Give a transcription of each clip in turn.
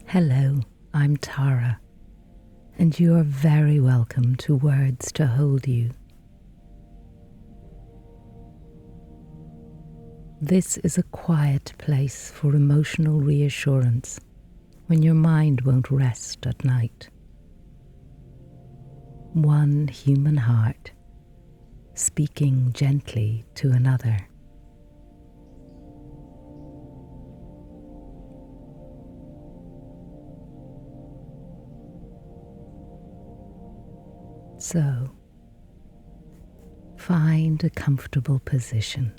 Hello, I'm Tara, and you are very welcome to Words to Hold You. This is a quiet place for emotional reassurance when your mind won't rest at night. One human heart speaking gently to another. So, find a comfortable position.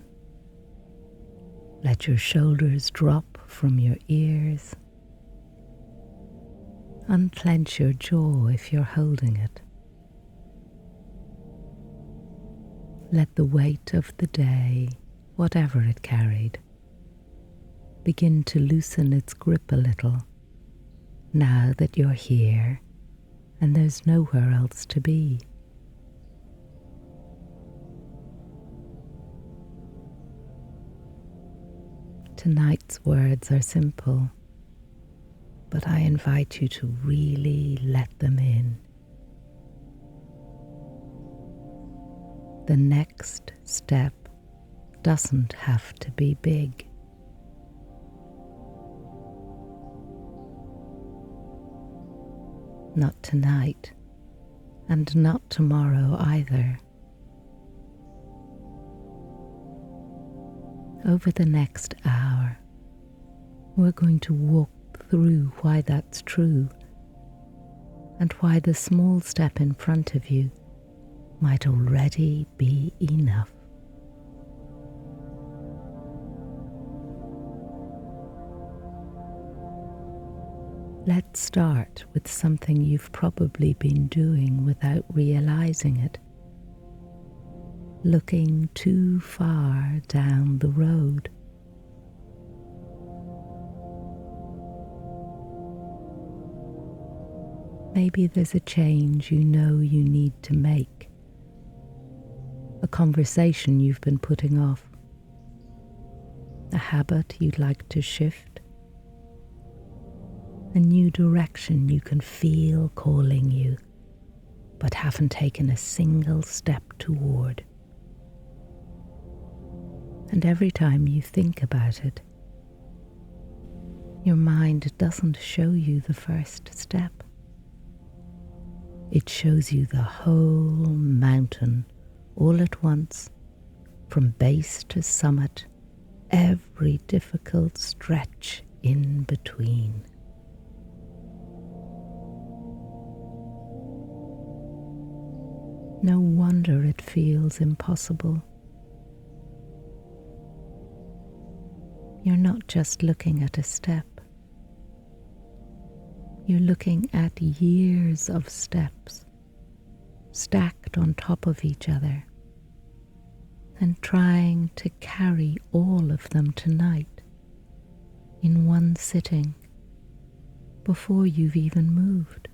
Let your shoulders drop from your ears. Unclench your jaw if you're holding it. Let the weight of the day, whatever it carried, begin to loosen its grip a little now that you're here and there's nowhere else to be. Tonight's words are simple, but I invite you to really let them in. The next step doesn't have to be big. Not tonight, and not tomorrow either. Over the next hour, we're going to walk through why that's true and why the small step in front of you might already be enough. Let's start with something you've probably been doing without realizing it. Looking too far down the road. Maybe there's a change you know you need to make, a conversation you've been putting off, a habit you'd like to shift, a new direction you can feel calling you, but haven't taken a single step toward. And every time you think about it, your mind doesn't show you the first step. It shows you the whole mountain all at once, from base to summit, every difficult stretch in between. No wonder it feels impossible. You're not just looking at a step. You're looking at years of steps stacked on top of each other and trying to carry all of them tonight in one sitting before you've even moved.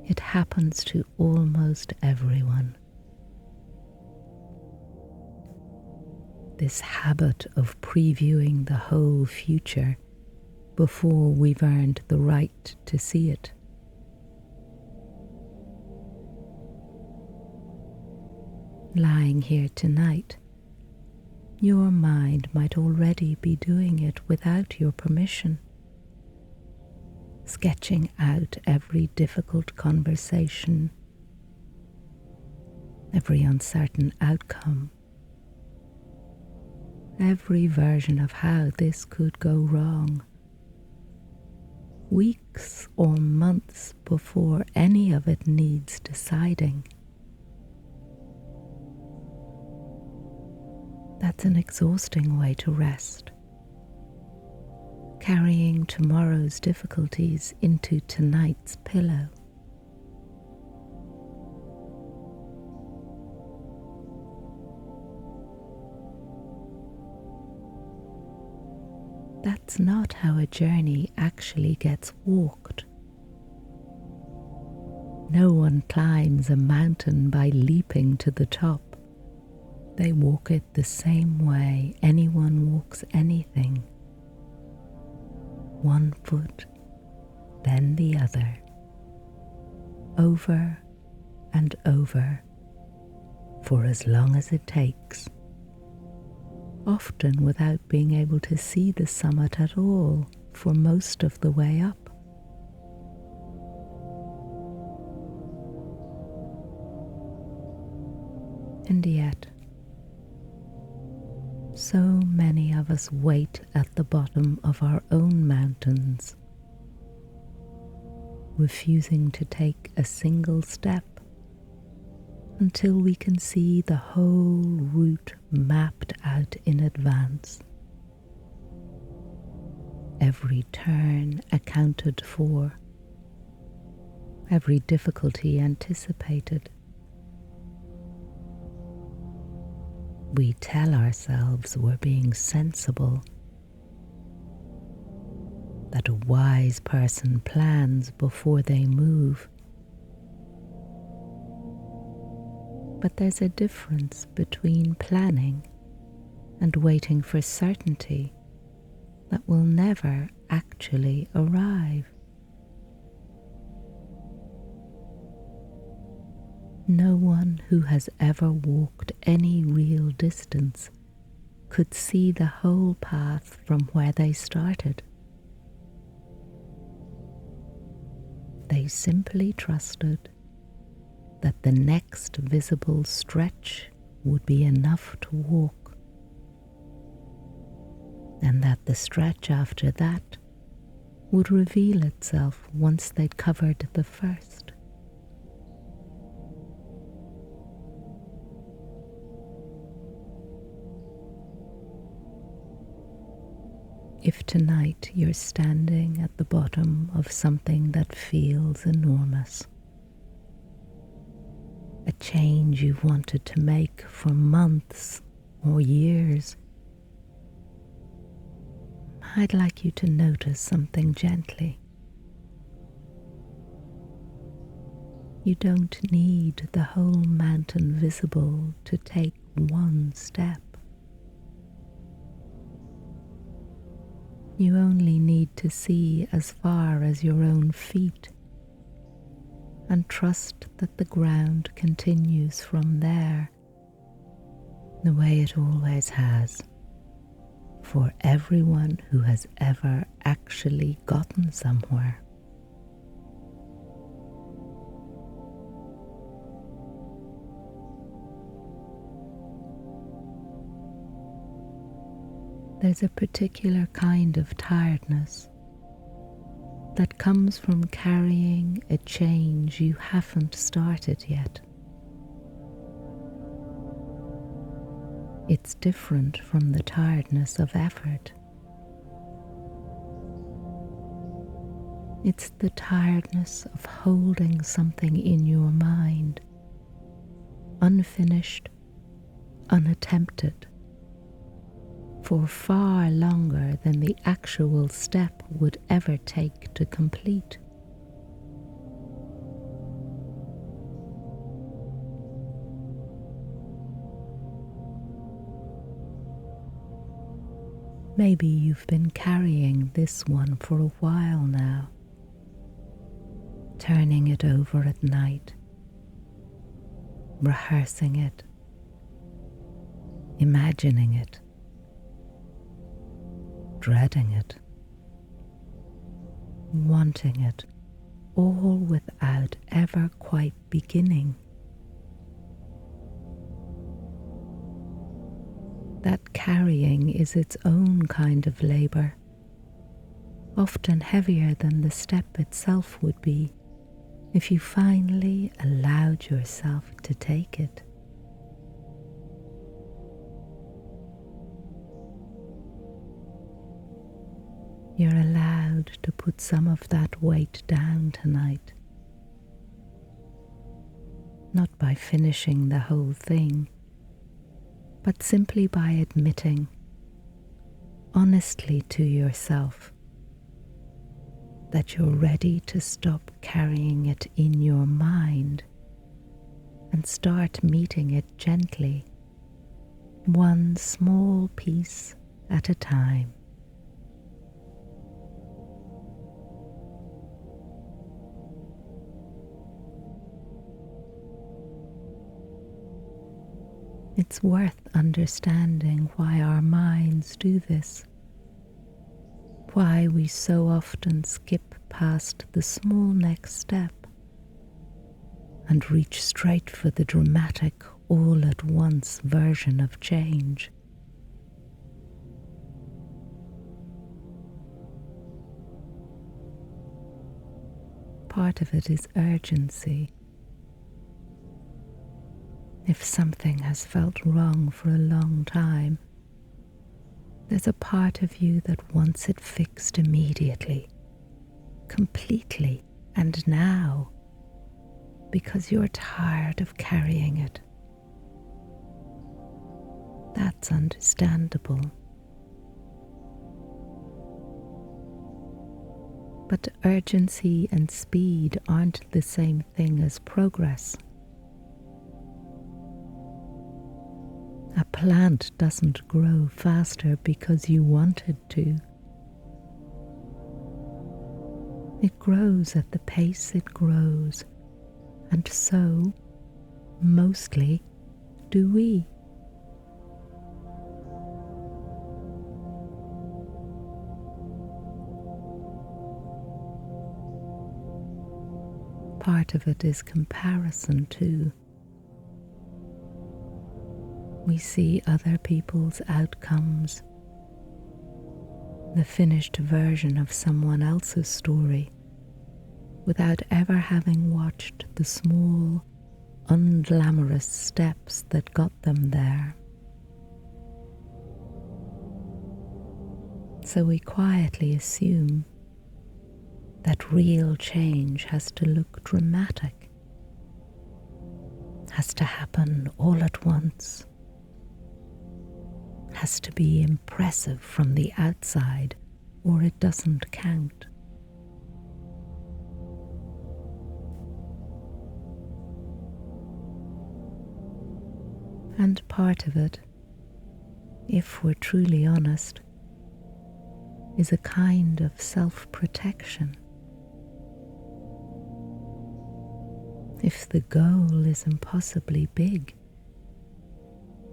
It happens to almost everyone. This habit of previewing the whole future before we've earned the right to see it. Lying here tonight, your mind might already be doing it without your permission. Sketching out every difficult conversation, every uncertain outcome, every version of how this could go wrong, weeks or months before any of it needs deciding. That's an exhausting way to rest. Carrying tomorrow's difficulties into tonight's pillow. That's not how a journey actually gets walked. No one climbs a mountain by leaping to the top. They walk it the same way anyone walks anything. One foot, then the other, over and over, for as long as it takes, often without being able to see the summit at all for most of the way up. And yet, so many of us wait at the bottom of our own mountains, refusing to take a single step until we can see the whole route mapped out in advance. Every turn accounted for, every difficulty anticipated. We tell ourselves we're being sensible, that a wise person plans before they move. But there's a difference between planning and waiting for certainty that will never actually arrive. No one who has ever walked any real distance could see the whole path from where they started. They simply trusted that the next visible stretch would be enough to walk, and that the stretch after that would reveal itself once they'd covered the first. If tonight you're standing at the bottom of something that feels enormous, a change you've wanted to make for months or years, I'd like you to notice something gently. You don't need the whole mountain visible to take one step. You only need to see as far as your own feet and trust that the ground continues from there, the way it always has, for everyone who has ever actually gotten somewhere. There's a particular kind of tiredness that comes from carrying a change you haven't started yet. It's different from the tiredness of effort. It's the tiredness of holding something in your mind, unfinished, unattempted, for far longer than the actual step would ever take to complete. Maybe you've been carrying this one for a while now, turning it over at night, rehearsing it, imagining it, dreading it, wanting it, all without ever quite beginning. That carrying is its own kind of labor, often heavier than the step itself would be if you finally allowed yourself to take it. You're allowed to put some of that weight down tonight, not by finishing the whole thing, but simply by admitting honestly to yourself that you're ready to stop carrying it in your mind and start meeting it gently, one small piece at a time. It's worth understanding why our minds do this, why we so often skip past the small next step and reach straight for the dramatic all-at-once version of change. Part of it is urgency. If something has felt wrong for a long time, there's a part of you that wants it fixed immediately, completely, and now, because you're tired of carrying it. That's understandable. But urgency and speed aren't the same thing as progress. A plant doesn't grow faster because you want it to. It grows at the pace it grows, and so, mostly, do we. Part of it is comparison too. We see other people's outcomes, the finished version of someone else's story, without ever having watched the small, unglamorous steps that got them there. So we quietly assume that real change has to look dramatic, has to happen all at once, has to be impressive from the outside, or it doesn't count. And part of it, if we're truly honest, is a kind of self-protection. If the goal is impossibly big,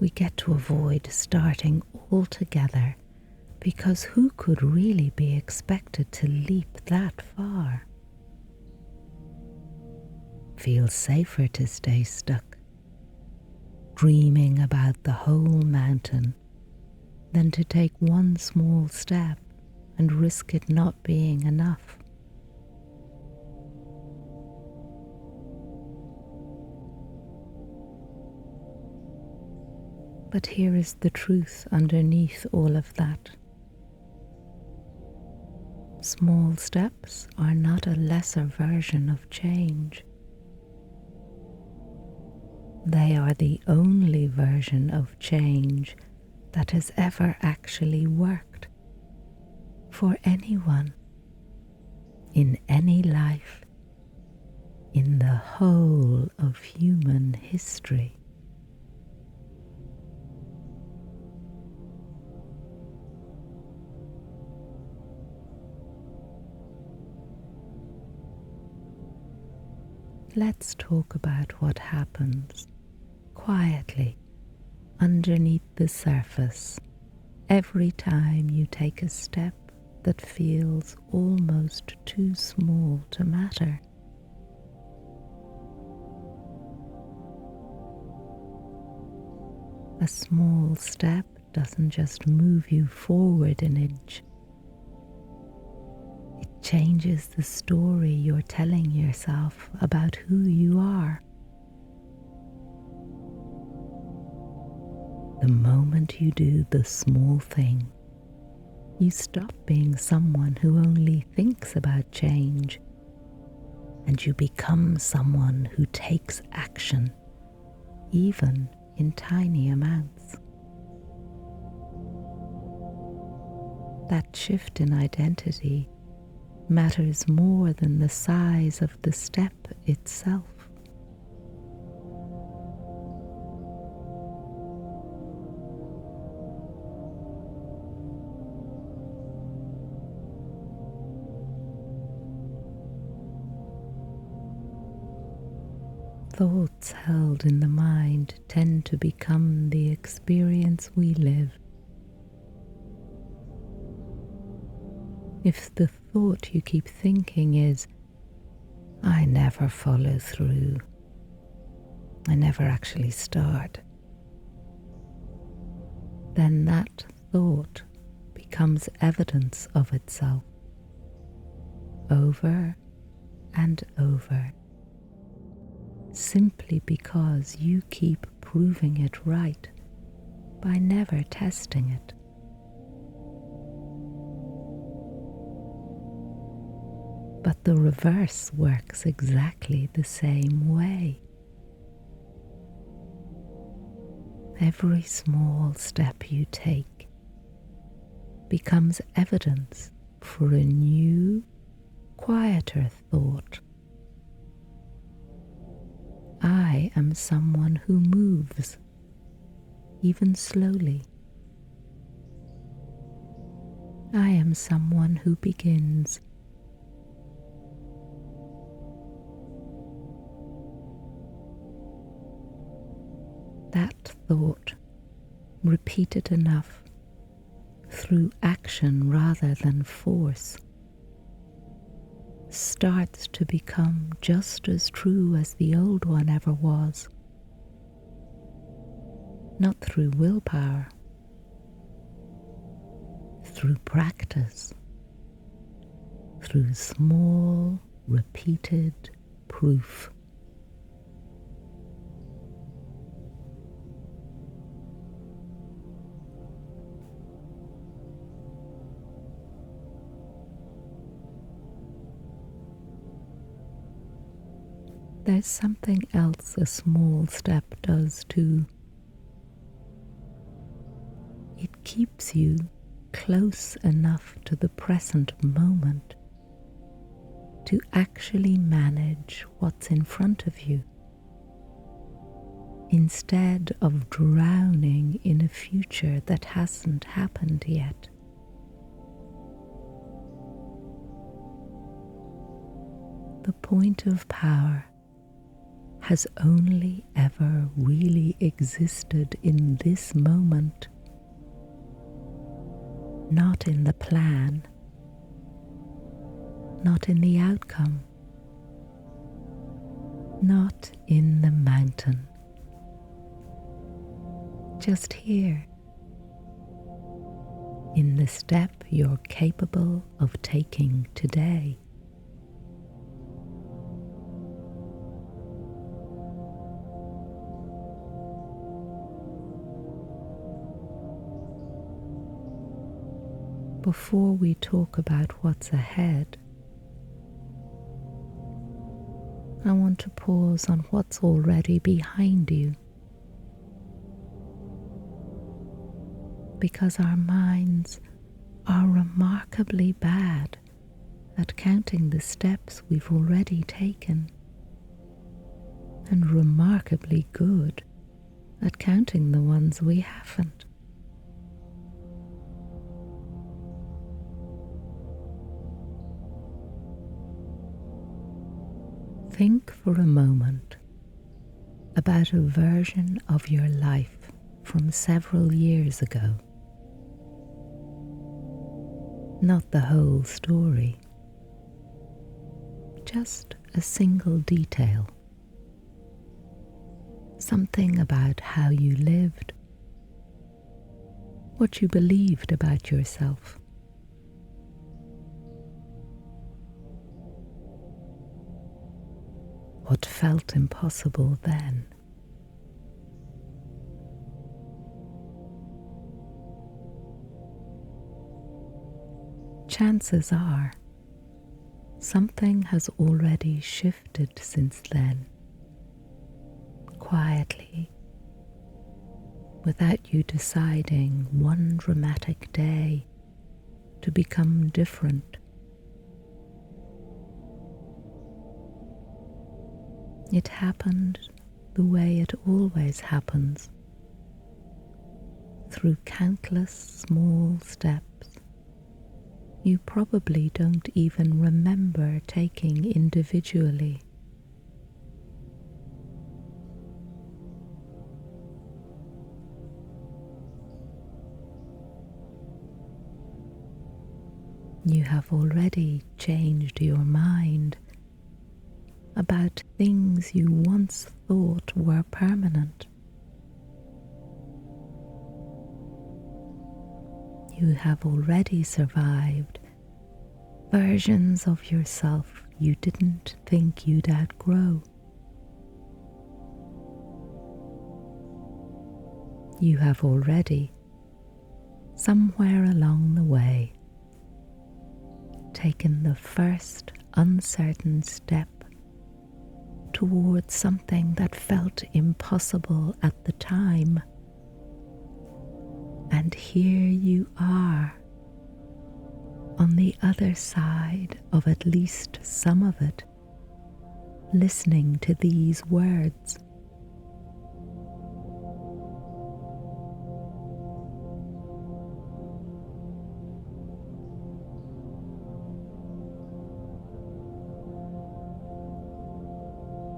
we get to avoid starting altogether, because who could really be expected to leap that far? Feels safer to stay stuck, dreaming about the whole mountain, than to take one small step and risk it not being enough. But here is the truth underneath all of that. Small steps are not a lesser version of change. They are the only version of change that has ever actually worked for anyone, in any life, in the whole of human history. Let's talk about what happens quietly underneath the surface every time you take a step that feels almost too small to matter. A small step doesn't just move you forward an inch. It changes the story you're telling yourself about who you are. The moment you do the small thing, you stop being someone who only thinks about change, and you become someone who takes action, even in tiny amounts. That shift in identity matters more than the size of the step itself. Thoughts held in the mind tend to become the experience we live. If the thought you keep thinking is, I never follow through, I never actually start, then that thought becomes evidence of itself over and over, simply because you keep proving it right by never testing it. But the reverse works exactly the same way. Every small step you take becomes evidence for a new, quieter thought. I am someone who moves, even slowly. I am someone who begins. That thought, repeated enough, through action rather than force, starts to become just as true as the old one ever was. Not through willpower, through practice, through small, repeated proof. There's something else a small step does too. It keeps you close enough to the present moment to actually manage what's in front of you, instead of drowning in a future that hasn't happened yet. The point of power has only ever really existed in this moment, not in the plan, not in the outcome, not in the mountain. Just here, in the step you're capable of taking today. Before we talk about what's ahead, I want to pause on what's already behind you. Because our minds are remarkably bad at counting the steps we've already taken, and remarkably good at counting the ones we haven't. Think for a moment about a version of your life from several years ago. Not the whole story, just a single detail. Something about how you lived, what you believed about yourself. What felt impossible then. Chances are something has already shifted since then, quietly, without you deciding one dramatic day to become different. It happened the way it always happens, through countless small steps you probably don't even remember taking individually. You have already changed your mind about things you once thought were permanent. You have already survived versions of yourself you didn't think you'd outgrow. You have already, somewhere along the way, taken the first uncertain step towards something that felt impossible at the time. And here you are, on the other side of at least some of it, listening to these words.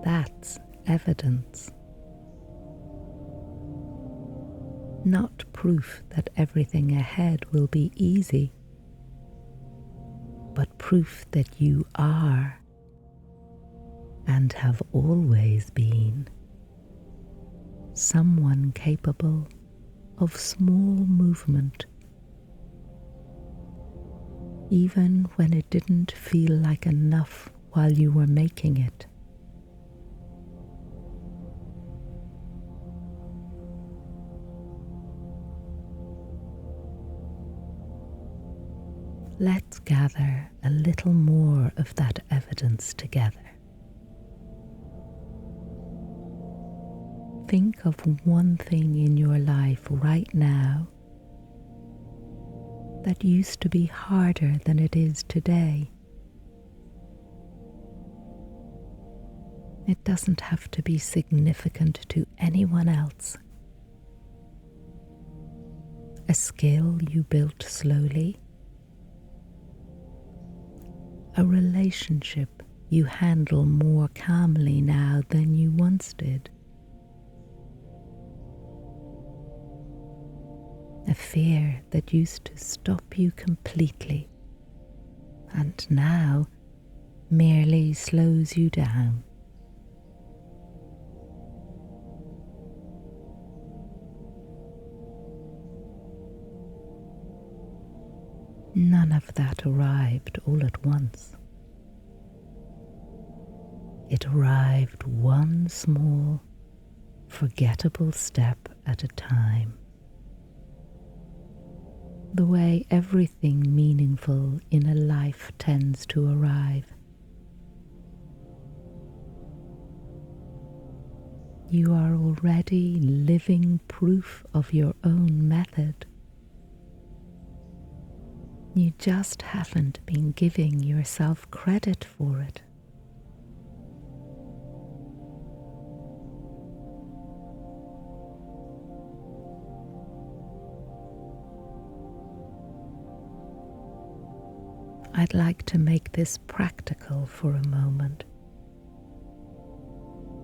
That's evidence. Not proof that everything ahead will be easy, but proof that you are and have always been someone capable of small movement, even when it didn't feel like enough while you were making it. Let's gather a little more of that evidence together. Think of one thing in your life right now that used to be harder than it is today. It doesn't have to be significant to anyone else. A skill you built slowly, a relationship you handle more calmly now than you once did, a fear that used to stop you completely and now merely slows you down. None of that arrived all at once. It arrived one small, forgettable step at a time. The way everything meaningful in a life tends to arrive. You are already living proof of your own method. You just haven't been giving yourself credit for it. I'd like to make this practical for a moment,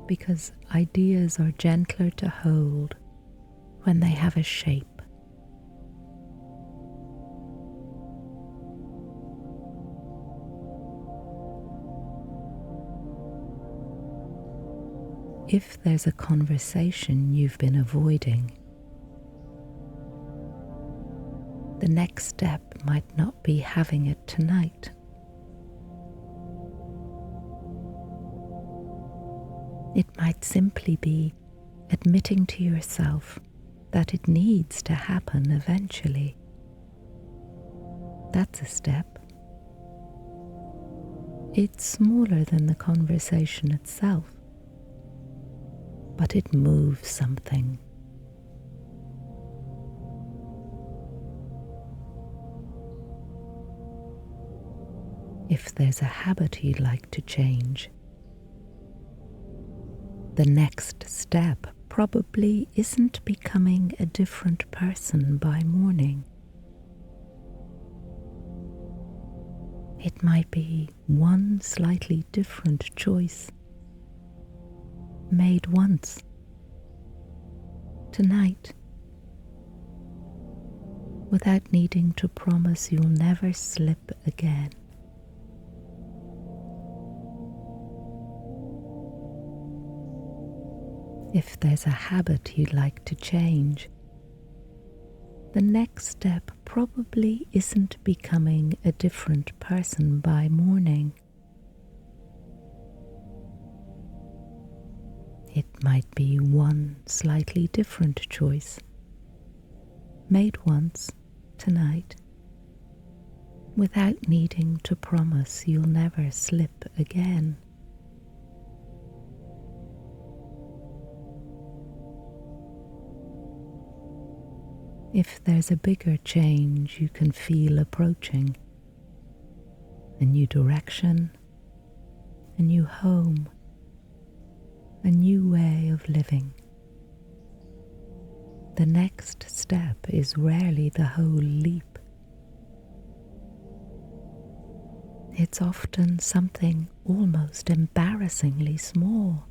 because ideas are gentler to hold when they have a shape. If there's a conversation you've been avoiding, the next step might not be having it tonight. It might simply be admitting to yourself that it needs to happen eventually. That's a step. It's smaller than the conversation itself, but it moves something. If there's a habit you'd like to change, The next step probably isn't becoming a different person by morning. It might be one slightly different choice made once, tonight, without needing to promise you'll never slip again. If there's a habit you'd like to change, the next step probably isn't becoming a different person by morning. It might be one slightly different choice, made once, tonight, without needing to promise you'll never slip again. If there's a bigger change you can feel approaching, a new direction, a new home, a new way of living, the next step is rarely the whole leap. It's often something almost embarrassingly small.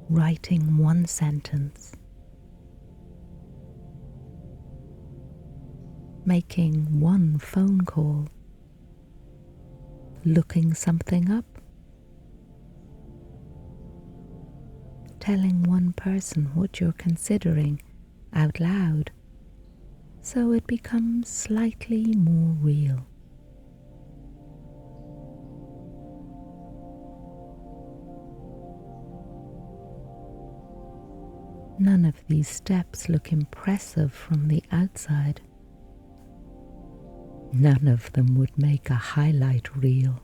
Writing one sentence, making one phone call, looking something up, telling one person what you're considering out loud so it becomes slightly more real. None of these steps look impressive from the outside. None of them would make a highlight reel.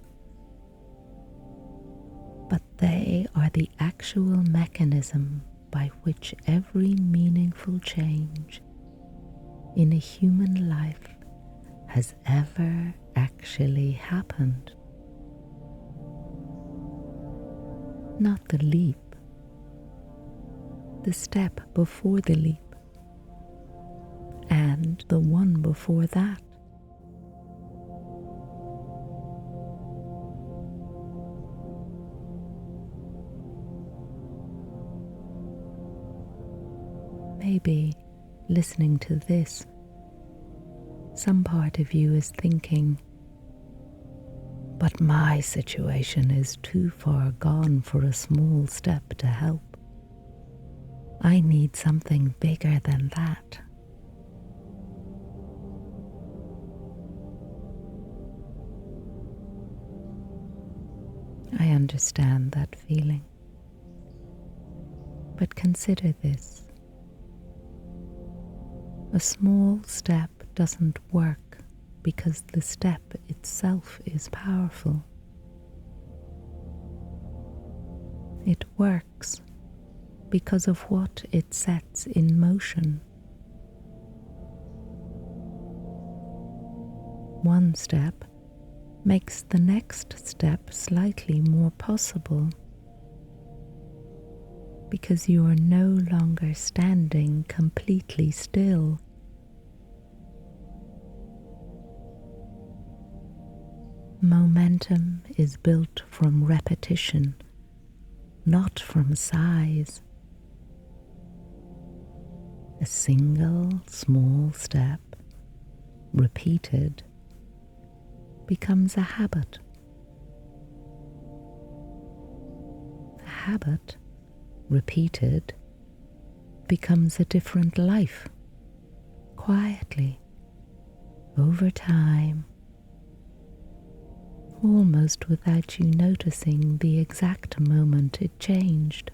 But they are the actual mechanism by which every meaningful change in a human life has ever actually happened. Not the leap, the step before the leap, and the one before that. Maybe, listening to this, some part of you is thinking, but my situation is too far gone for a small step to help. I need something bigger than that. I understand that feeling. But consider this. A small step doesn't work because the step itself is powerful. It works because of what it sets in motion. One step makes the next step slightly more possible because you are no longer standing completely still. Momentum is built from repetition, not from size. A single small step, repeated, becomes a habit. A habit, repeated, becomes a different life, quietly, over time, almost without you noticing the exact moment it changed.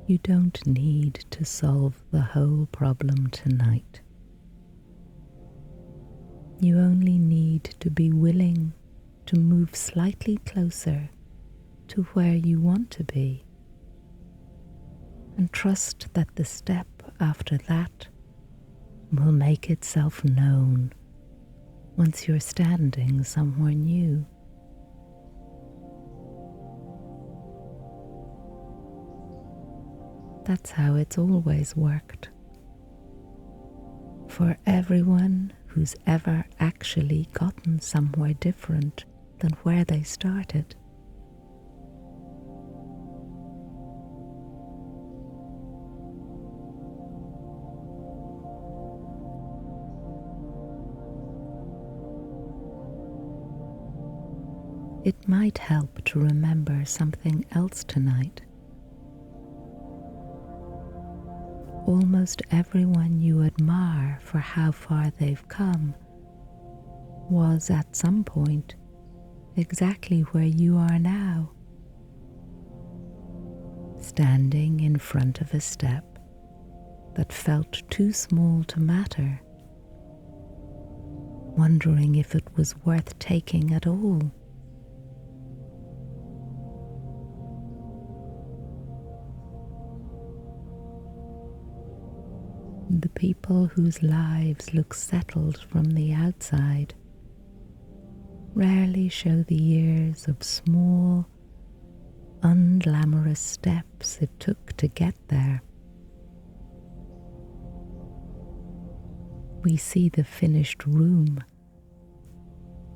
You don't need to solve the whole problem tonight. You only need to be willing to move slightly closer to where you want to be. and trust that the step after that will make itself known once you're standing somewhere new. That's how it's always worked. For everyone who's ever actually gotten somewhere different than where they started. It might help to remember something else tonight. Almost everyone you admire for how far they've come was at some point exactly where you are now, standing in front of a step that felt too small to matter, wondering if it was worth taking at all. The people whose lives look settled from the outside rarely show the years of small, unglamorous steps it took to get there. We see the finished room,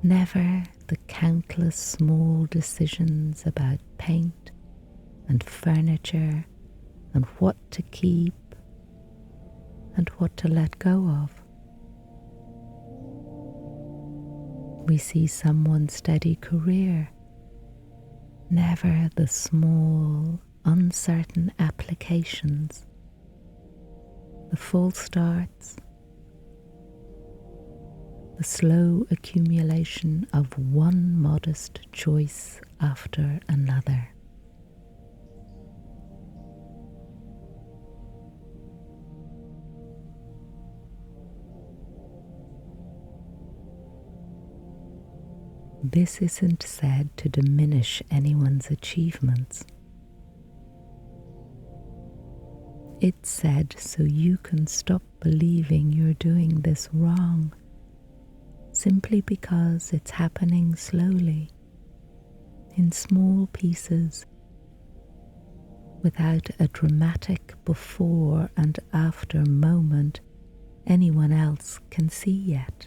never the countless small decisions about paint and furniture and what to keep and what to let go of. We see someone's steady career, never the small, uncertain applications, the false starts, the slow accumulation of one modest choice after another. This isn't said to diminish anyone's achievements. It's said so you can stop believing you're doing this wrong, simply because it's happening slowly, in small pieces, without a dramatic before and after moment anyone else can see yet.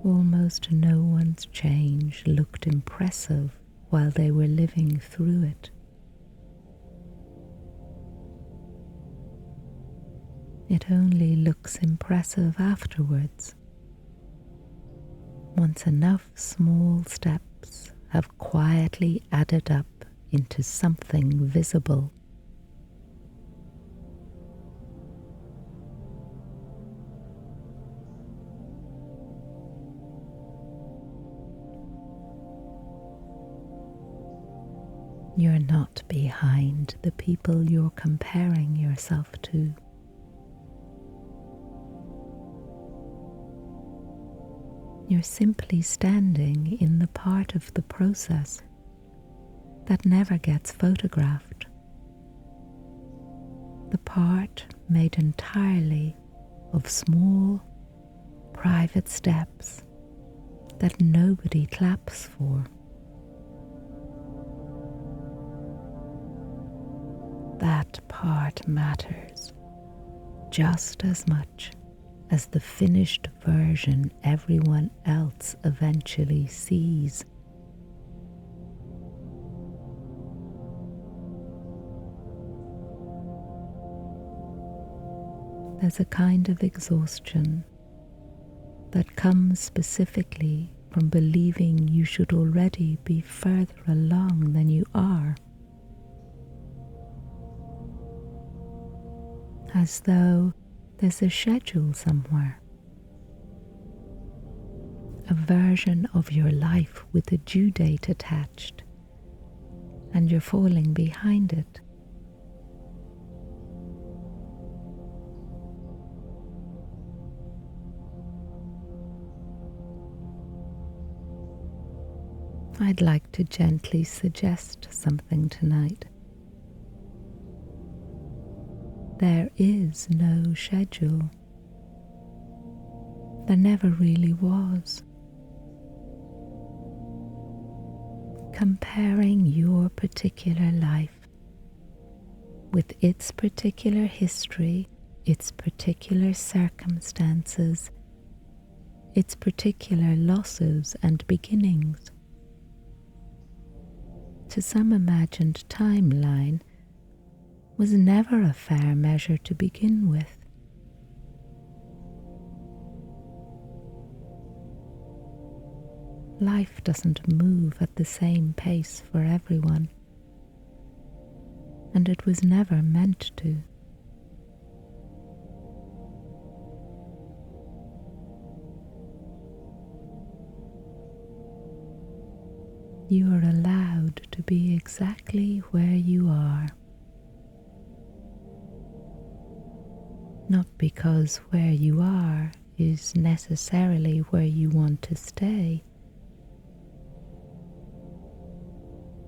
Almost no one's change looked impressive while they were living through it. It only looks impressive afterwards, once enough small steps have quietly added up into something visible. You're not behind the people you're comparing yourself to. You're simply standing in the part of the process that never gets photographed. The part made entirely of small, private steps that nobody claps for. That part matters just as much as the finished version everyone else eventually sees. There's a kind of exhaustion that comes specifically from believing you should already be further along than you are. As though there's a schedule somewhere, a version of your life with a due date attached, and you're falling behind it. I'd like to gently suggest something tonight. There is no schedule. There never really was. Comparing your particular life with its particular history, its particular circumstances, its particular losses and beginnings, to some imagined timeline was never a fair measure to begin with. Life doesn't move at the same pace for everyone, and it was never meant to. You are allowed to be exactly where you are. Not because where you are is necessarily where you want to stay,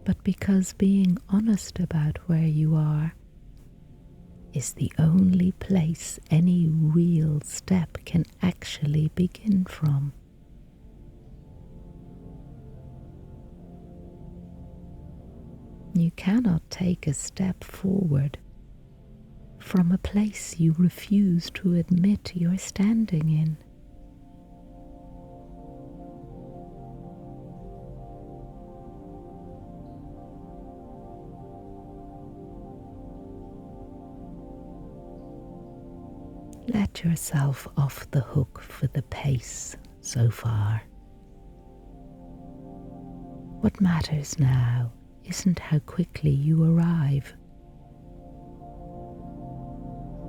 but because being honest about where you are is the only place any real step can actually begin from. You cannot take a step forward from a place you refuse to admit you're standing in. Let yourself off the hook for the pace so far. What matters now isn't how quickly you arrive.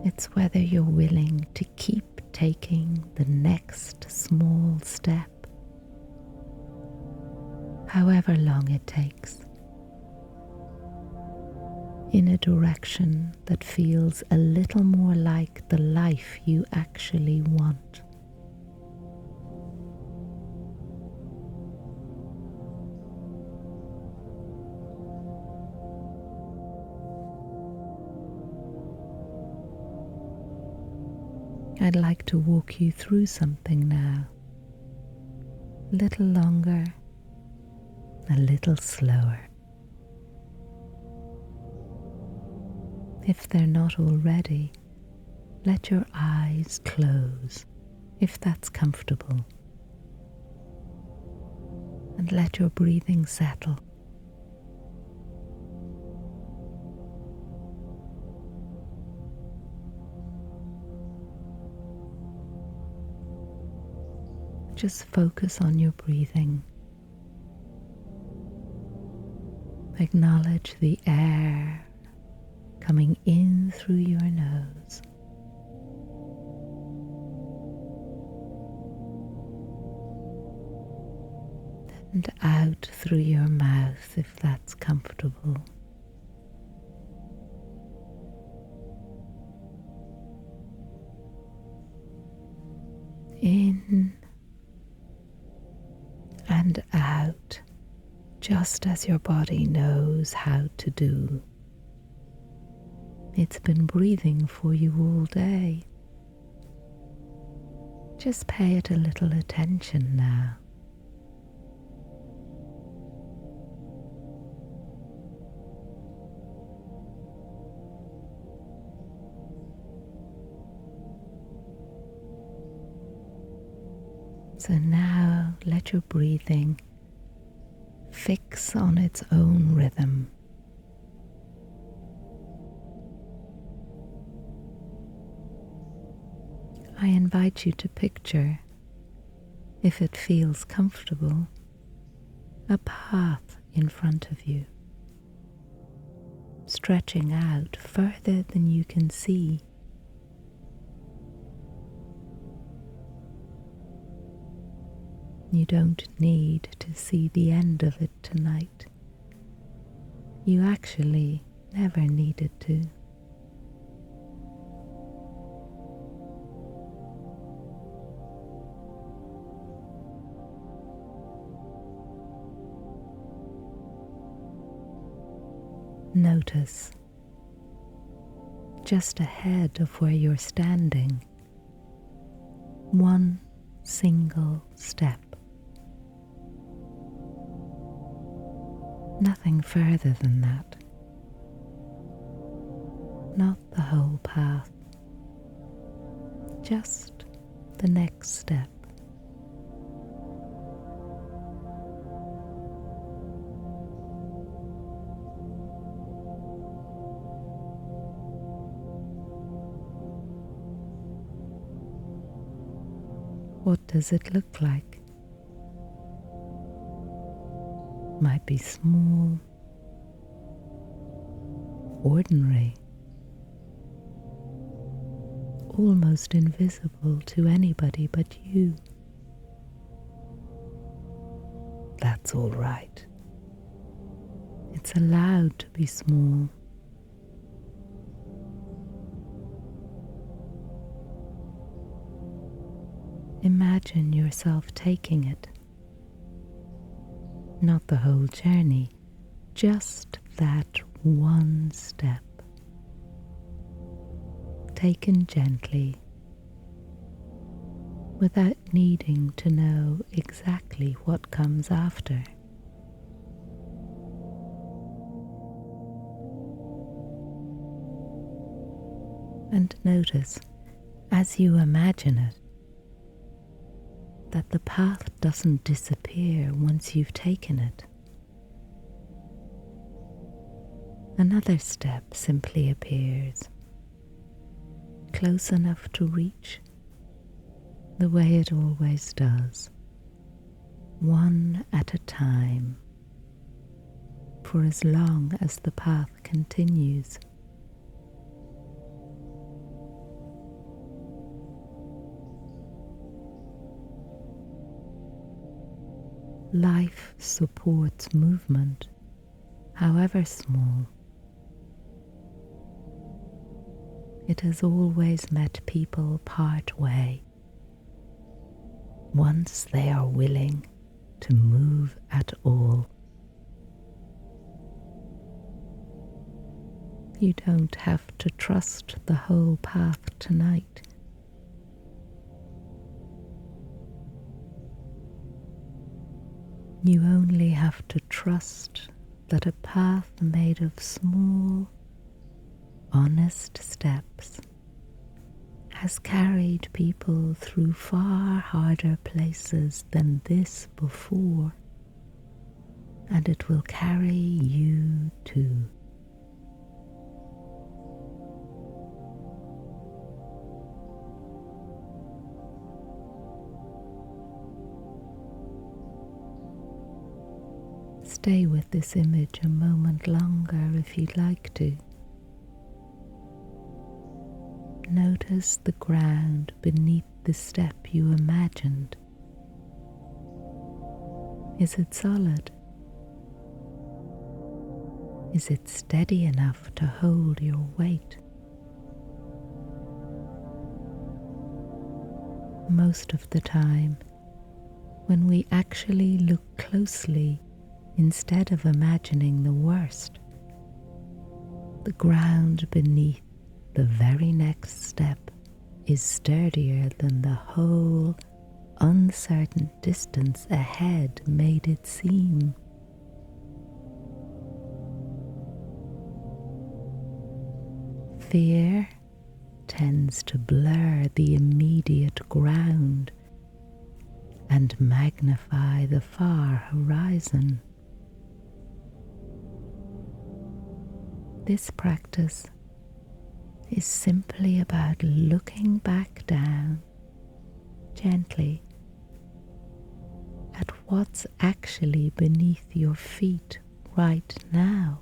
It's whether you're willing to keep taking the next small step, however long it takes, in a direction that feels a little more like the life you actually want. I'd like to walk you through something now. A little longer, a little slower. If they're not already, let your eyes close, if that's comfortable, and let your breathing settle. Just focus on your breathing. Acknowledge the air coming in through your nose and out through your mouth if that's comfortable. In and out, just as your body knows how to do. It's been breathing for you all day. Just pay it a little attention now. So now let your breathing fix on its own rhythm. I invite you to picture, if it feels comfortable, a path in front of you, stretching out further than you can see. You don't need to see the end of it tonight. You actually never needed to. Notice just ahead of where you're standing, one single step. Nothing further than that. Not the whole path, just the next step. What does it look like? Might be small, ordinary, almost invisible to anybody but you. That's all right. It's allowed to be small. Imagine yourself taking it. Not the whole journey, just that one step. Taken gently, without needing to know exactly what comes after. And notice, as you imagine it, that the path doesn't disappear once you've taken it. Another step simply appears, close enough to reach, the way it always does, one at a time, for as long as the path continues. Life supports movement, however small. It has always met people part way, once they are willing to move at all. You don't have to trust the whole path tonight. You only have to trust that a path made of small, honest steps has carried people through far harder places than this before, and it will carry you too. Stay with this image a moment longer if you'd like to. Notice the ground beneath the step you imagined. Is it solid? Is it steady enough to hold your weight? Most of the time, when we actually look closely, instead of imagining the worst, the ground beneath the very next step is sturdier than the whole uncertain distance ahead made it seem. Fear tends to blur the immediate ground and magnify the far horizon. This practice is simply about looking back down gently at what's actually beneath your feet right now.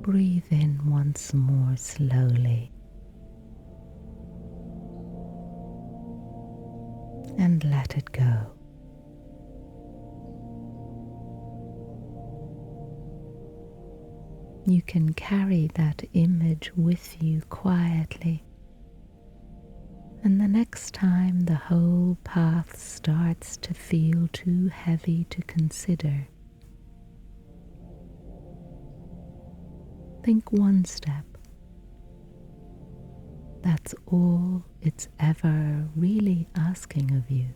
Breathe in once more slowly and let it go. You can carry that image with you quietly And the next time the whole path starts to feel too heavy to consider, think one step. That's all it's ever really asking of you.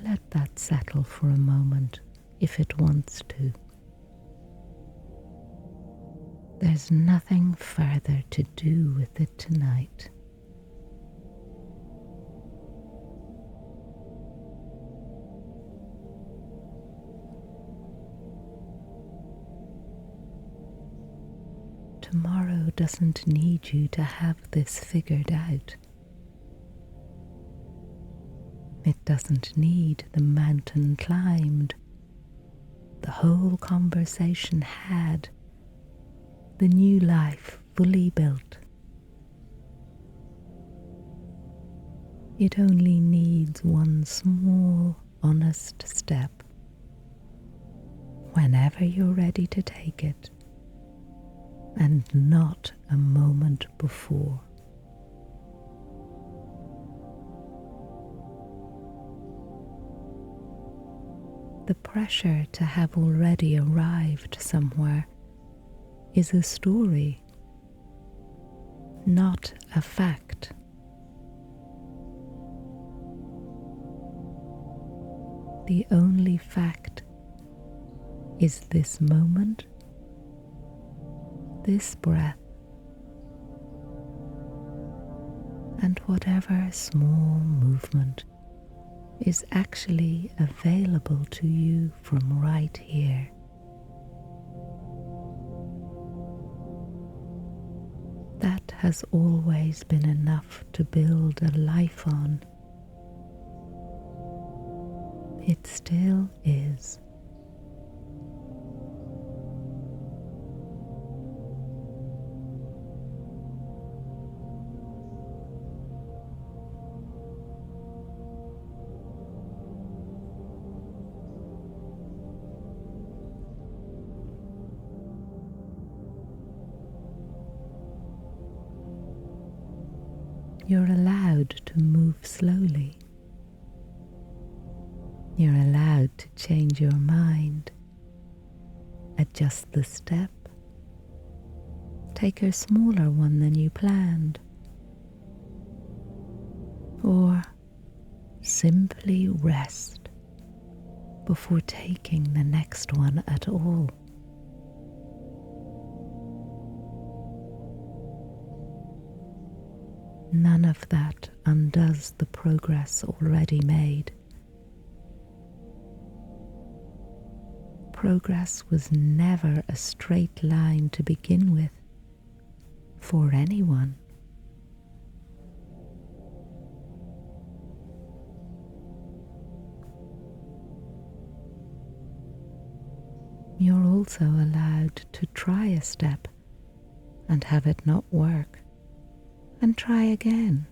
Let that settle for a moment if it wants to. There's nothing further to do with it tonight. Tomorrow doesn't need you to have this figured out. It doesn't need the mountain climbed, the whole conversation had, the new life fully built. It only needs one small, honest step. Whenever you're ready to take it, and not a moment before. The pressure to have already arrived somewhere is a story, not a fact. The only fact is this moment, this breath, and whatever small movement is actually available to you from right here. That has always been enough to build a life on. It still is. You're allowed to move slowly. You're allowed to change your mind, adjust the step, take a smaller one than you planned, or simply rest before taking the next one at all. None of that undoes the progress already made. Progress was never a straight line to begin with, for anyone. You're also allowed to try a step and have it not work, and try again.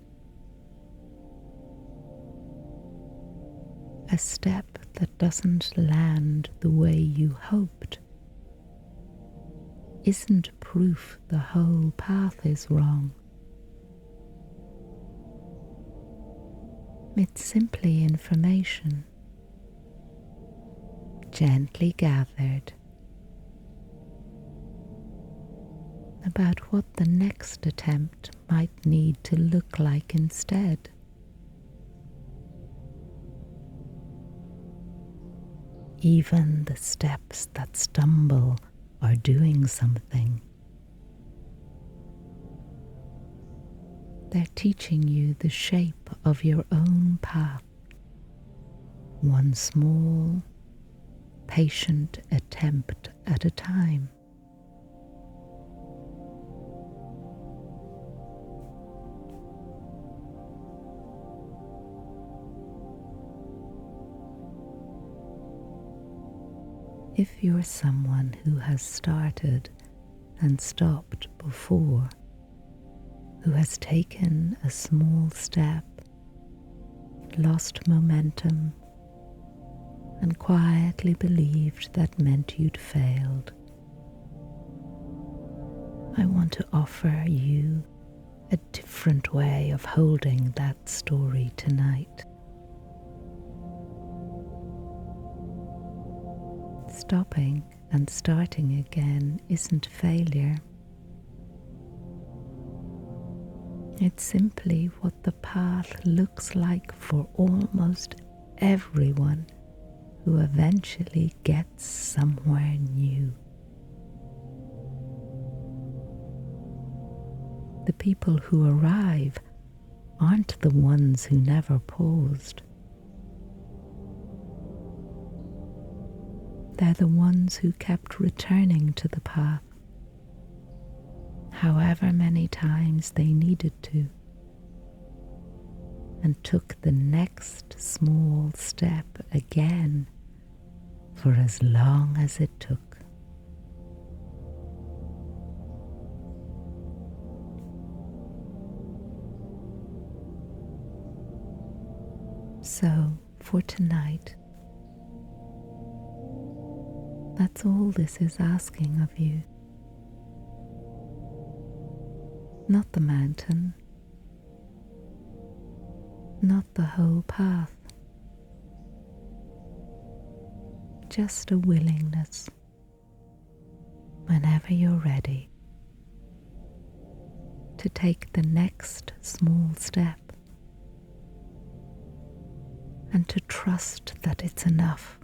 A step that doesn't land the way you hoped isn't proof the whole path is wrong. It's simply information, gently gathered, about what the next attempt might need to look like instead. Even the steps that stumble are doing something. They're teaching you the shape of your own path, one small, patient attempt at a time. If you're someone who has started and stopped before, who has taken a small step, lost momentum, and quietly believed that meant you'd failed. I want to offer you a different way of holding that story tonight. Stopping and starting again isn't failure. It's simply what the path looks like for almost everyone who eventually gets somewhere new. The people who arrive aren't the ones who never paused. They're the ones who kept returning to the path, however many times they needed to, and took the next small step again for as long as it took. So, for tonight, that's all this is asking of you. Not the mountain, not the whole path, just a willingness, whenever you're ready, to take the next small step and to trust that it's enough,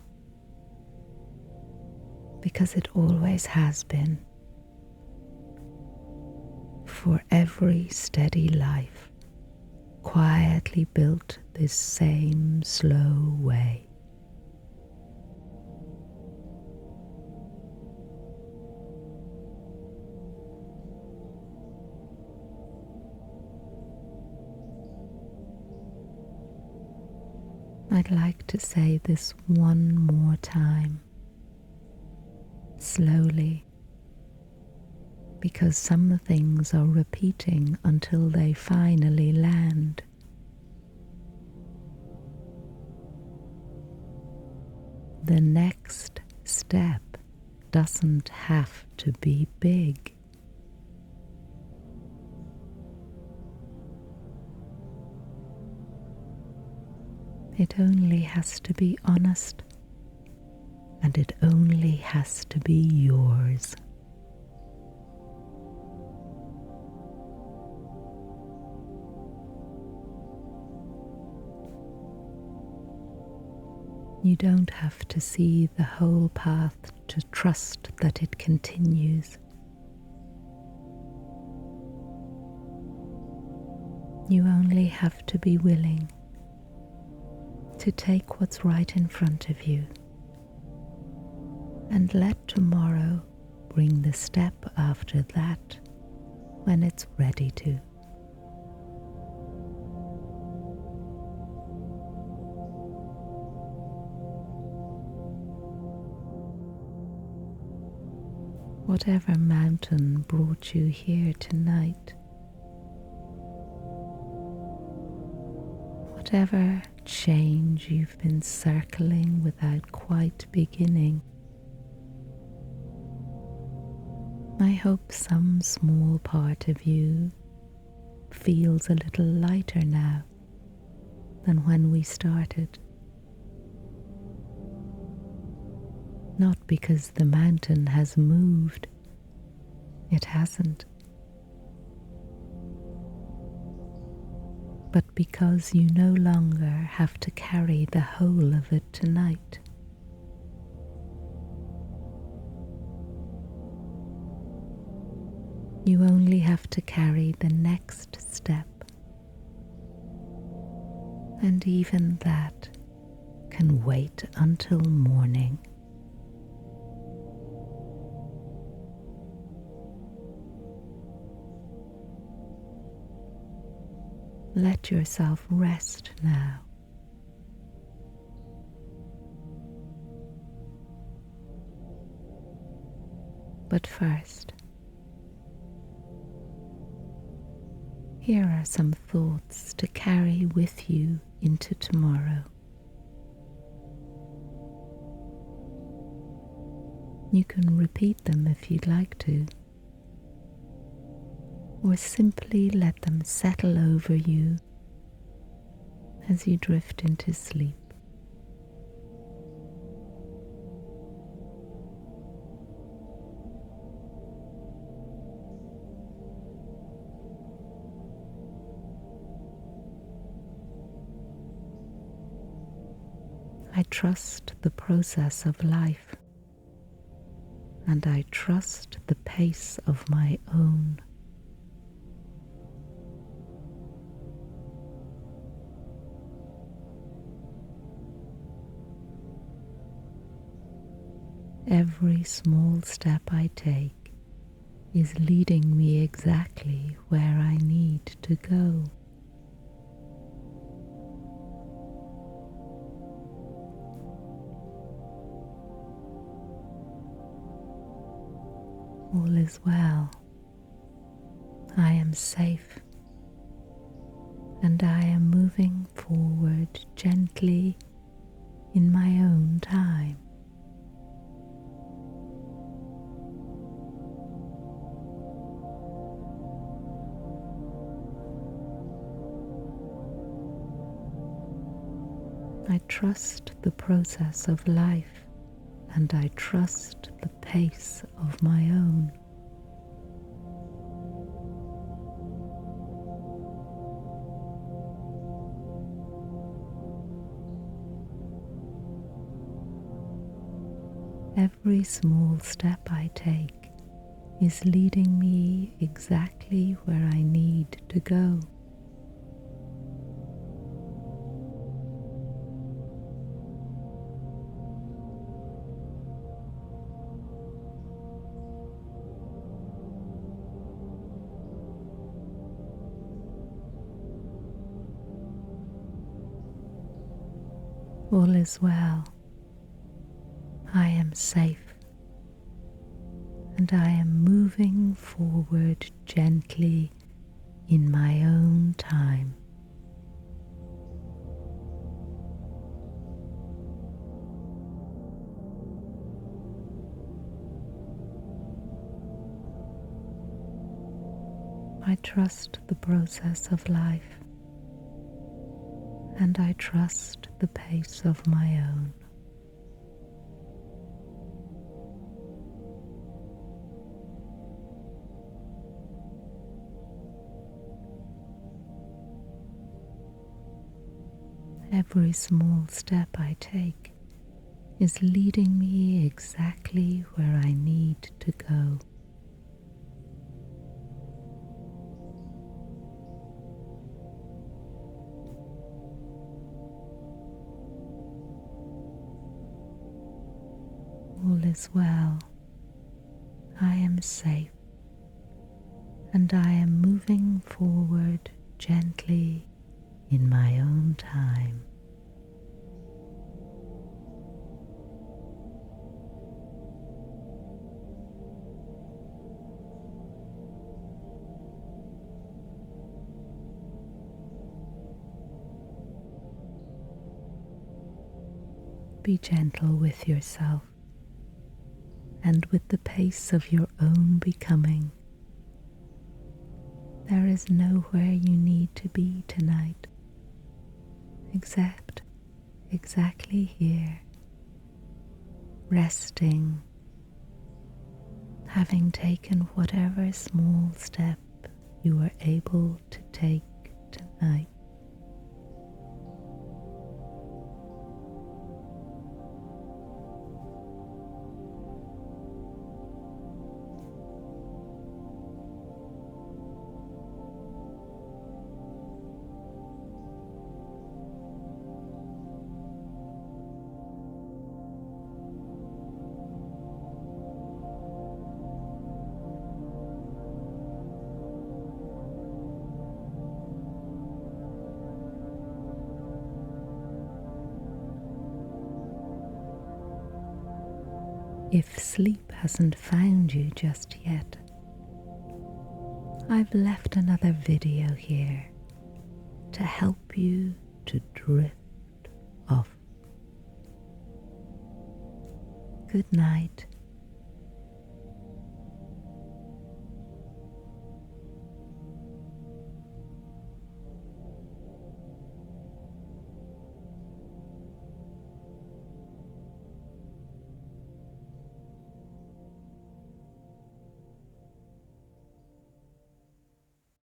because it always has been. For every steady life quietly built this same slow way. I'd like to say this one more time, slowly, because some things are repeating until they finally land. The next step doesn't have to be big. It only has to be honest, and it only has to be yours. You don't have to see the whole path to trust that it continues. You only have to be willing to take what's right in front of you and let tomorrow bring the step after that when it's ready to. Whatever mountain brought you here tonight, whatever change you've been circling without quite beginning, I hope some small part of you feels a little lighter now than when we started. Not because the mountain has moved, it hasn't, but because you no longer have to carry the whole of it tonight. You only have to carry the next step, and even that can wait until morning. Let yourself rest now. But first, here are some thoughts to carry with you into tomorrow. You can repeat them if you'd like to, or simply let them settle over you as you drift into sleep. I trust the process of life, and I trust the pace of my own. Every small step I take is leading me exactly where I need to go. All is well. I am safe, and I am moving forward gently in my own time. I trust the process of life, and I trust the pace of my own. Every small step I take is leading me exactly where I need to go. All is well. I am safe, and I am moving forward gently in my own time. I trust the process of life, and I trust the pace of my own. Every small step I take is leading me exactly where I need to go. All is well. I am safe, and I am moving forward gently in my own time. Be gentle with yourself and with the pace of your own becoming. There is nowhere you need to be tonight, except exactly here, resting, having taken whatever small step you were able to take tonight. If sleep hasn't found you just yet, I've left another video here to help you to drift off. Good night,